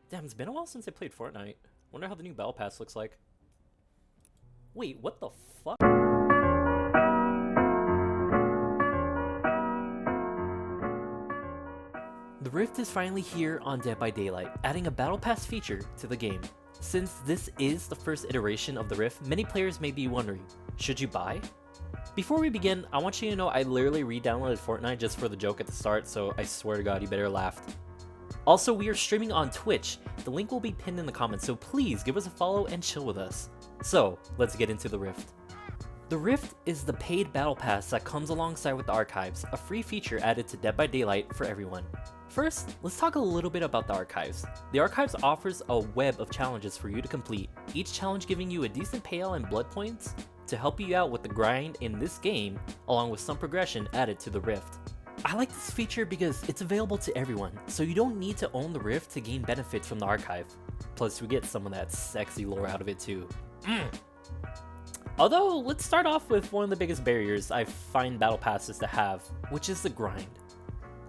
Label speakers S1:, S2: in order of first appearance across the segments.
S1: Damn, it's been a while since I played Fortnite. Wonder how the new Battle Pass looks like. Wait, what the fuck? The Rift is finally here on Dead by Daylight, adding a Battle Pass feature to the game. Since this is the first iteration of the Rift, many players may be wondering, should you buy? Before we begin, I want you to know I literally re-downloaded Fortnite just for the joke at the start, so I swear to God you better laugh. Also, we are streaming on Twitch. The link will be pinned in the comments, so please give us a follow and chill with us. So, let's get into the Rift. The Rift is the paid battle pass that comes alongside with the Archives, a free feature added to Dead by Daylight for everyone. First, let's talk a little bit about the Archives. The Archives offers a web of challenges for you to complete, each challenge giving you a decent payout in blood points to help you out with the grind in this game, along with some progression added to the Rift. I like this feature because it's available to everyone, so you don't need to own the Rift to gain benefits from the Archive. Plus, we get some of that sexy lore out of it too. Although, let's start off with one of the biggest barriers I find battle passes to have, which is the grind.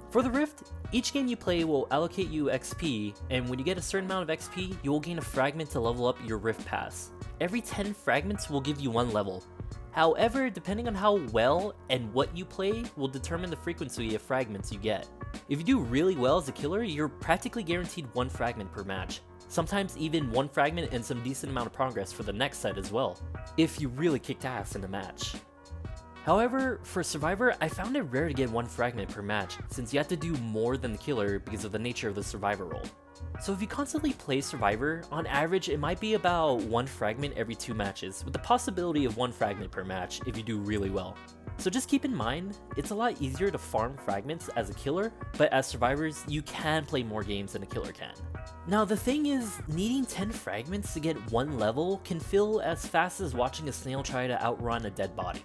S1: For the Rift, each game you play will allocate you XP, and when you get a certain amount of XP, you will gain a fragment to level up your Rift Pass. Every 10 fragments will give you one level. However, depending on how well and what you play will determine the frequency of fragments you get. If you do really well as a killer, you're practically guaranteed one fragment per match. Sometimes even one fragment and some decent amount of progress for the next set as well, if you really kicked ass in a match. However, for Survivor, I found it rare to get one fragment per match, since you have to do more than the killer because of the nature of the Survivor role. So if you constantly play Survivor, on average it might be about one fragment every 2 matches, with the possibility of one fragment per match if you do really well. So just keep in mind, it's a lot easier to farm fragments as a killer, but as survivors, you can play more games than a killer can. Now the thing is, needing 10 fragments to get one level can feel as fast as watching a snail try to outrun a dead body.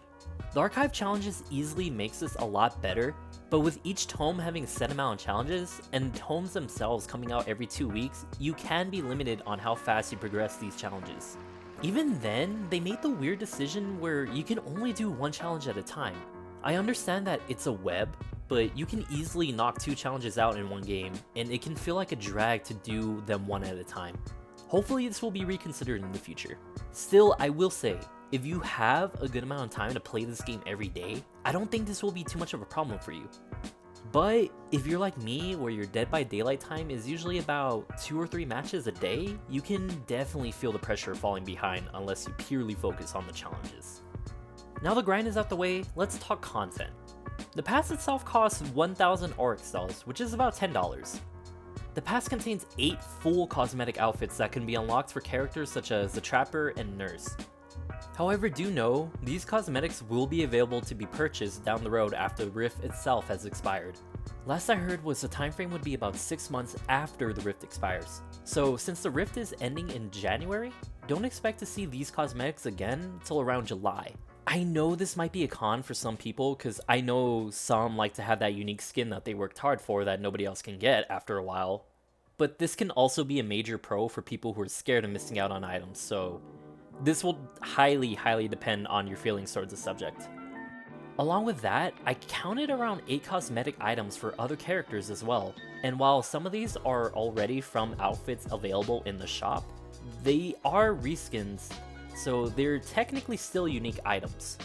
S1: The Archive challenges easily makes this a lot better, but with each tome having a set amount of challenges, and tomes themselves coming out every 2 weeks, you can be limited on how fast you progress these challenges. Even then, they made the weird decision where you can only do one challenge at a time. I understand that it's a web, but you can easily knock 2 challenges out in one game, and it can feel like a drag to do them one at a time. Hopefully this will be reconsidered in the future. Still, I will say, if you have a good amount of time to play this game every day, I don't think this will be too much of a problem for you. But if you're like me, where your Dead by Daylight time is usually about 2 or 3 matches a day, you can definitely feel the pressure of falling behind unless you purely focus on the challenges. Now the grind is out the way, let's talk content. The pass itself costs 1,000 Auric cells, which is about $10. The pass contains 8 full cosmetic outfits that can be unlocked for characters such as the Trapper and Nurse. However, do know, these cosmetics will be available to be purchased down the road after the Rift itself has expired. Last I heard was the time frame would be about 6 months after the Rift expires. So since the Rift is ending in January, don't expect to see these cosmetics again till around July. I know this might be a con for some people, because I know some like to have that unique skin that they worked hard for that nobody else can get after a while. But this can also be a major pro for people who are scared of missing out on items, so this will highly depend on your feelings towards the subject. Along with that, I counted around 8 cosmetic items for other characters as well, and while some of these are already from outfits available in the shop, they are reskins, so they're technically still unique items.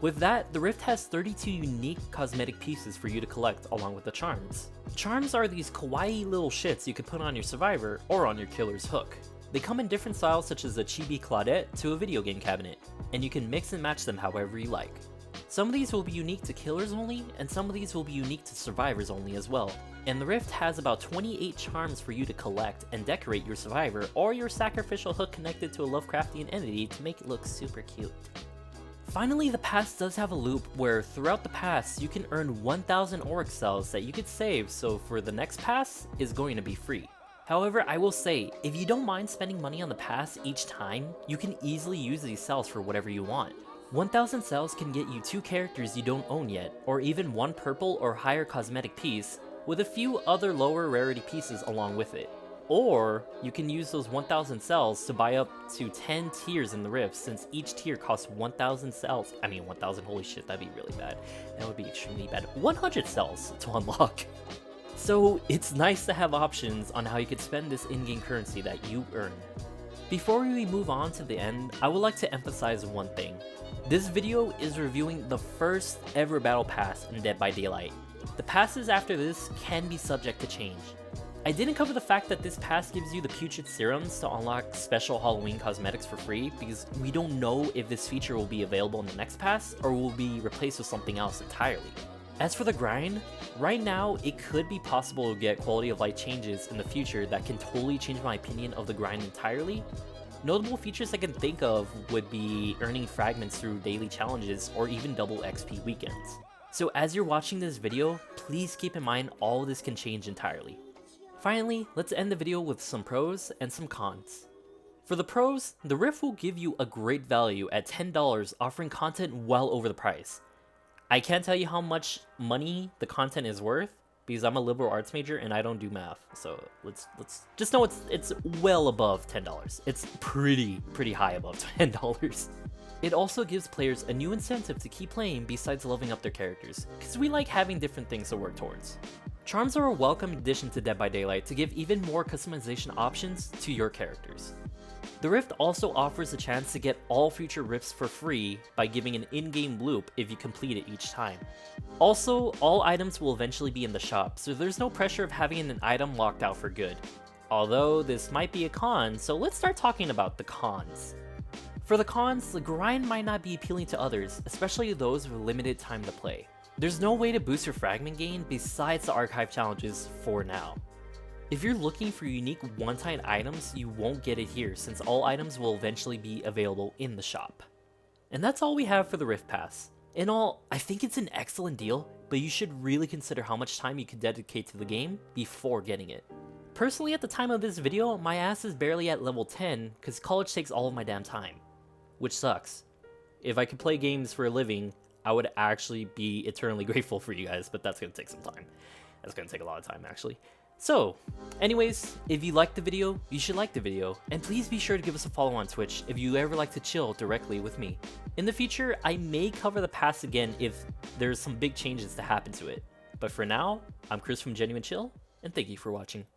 S1: With that, the Rift has 32 unique cosmetic pieces for you to collect along with the charms. Charms are these kawaii little shits you can put on your survivor or on your killer's hook. They come in different styles such as a chibi Claudette to a video game cabinet, and you can mix and match them however you like. Some of these will be unique to killers only, and some of these will be unique to survivors only as well. And the Rift has about 28 charms for you to collect and decorate your survivor or your sacrificial hook connected to a Lovecraftian entity to make it look super cute. Finally, the pass does have a loop where throughout the pass you can earn 1,000 Auric cells that you could save, so for the next pass is going to be free. However, I will say, if you don't mind spending money on the pass each time, you can easily use these cells for whatever you want. 1,000 cells can get you 2 characters you don't own yet, or even 1 purple or higher cosmetic piece, with a few other lower rarity pieces along with it. Or, you can use those 1,000 cells to buy up to 10 tiers in the Rift, since each tier costs 1,000 cells. I mean 1,000, holy shit, that'd be really bad. That would be extremely bad. 100 cells to unlock. So it's nice to have options on how you can spend this in-game currency that you earn. Before we move on to the end, I would like to emphasize one thing. This video is reviewing the first ever battle pass in Dead by Daylight. The passes after this can be subject to change. I didn't cover the fact that this pass gives you the Putrid Serums to unlock special Halloween cosmetics for free, because we don't know if this feature will be available in the next pass or will be replaced with something else entirely. As for the grind, right now it could be possible to get quality of life changes in the future that can totally change my opinion of the grind entirely. Notable features I can think of would be earning fragments through daily challenges or even double XP weekends. So as you're watching this video, please keep in mind all of this can change entirely. Finally, let's end the video with some pros and some cons. For the pros, the Rift will give you a great value at $10, offering content well over the price. I can't tell you how much money the content is worth, because I'm a liberal arts major and I don't do math, so let's just know it's well above $10. It's pretty high above $10. It also gives players a new incentive to keep playing besides leveling up their characters, because we like having different things to work towards. Charms are a welcome addition to Dead by Daylight to give even more customization options to your characters. The Rift also offers a chance to get all future Rifts for free by giving an in-game loop if you complete it each time. Also, all items will eventually be in the shop, so there's no pressure of having an item locked out for good. Although this might be a con, so let's start talking about the cons. For the cons, the grind might not be appealing to others, especially those with limited time to play. There's no way to boost your fragment gain besides the archive challenges for now. If you're looking for unique one-time items, you won't get it here since all items will eventually be available in the shop. And that's all we have for the Rift Pass. In all, I think it's an excellent deal, but you should really consider how much time you could dedicate to the game before getting it. Personally, at the time of this video, my ass is barely at level 10 because college takes all of my damn time. Which sucks. If I could play games for a living, I would actually be eternally grateful for you guys, but that's gonna take some time. That's gonna take a lot of time, actually. So, anyways, if you liked the video, you should like the video, and please be sure to give us a follow on Twitch if you ever like to chill directly with me. In the future, I may cover the pass again if there's some big changes to happen to it. But for now, I'm Chris from Genuine Chill, and thank you for watching.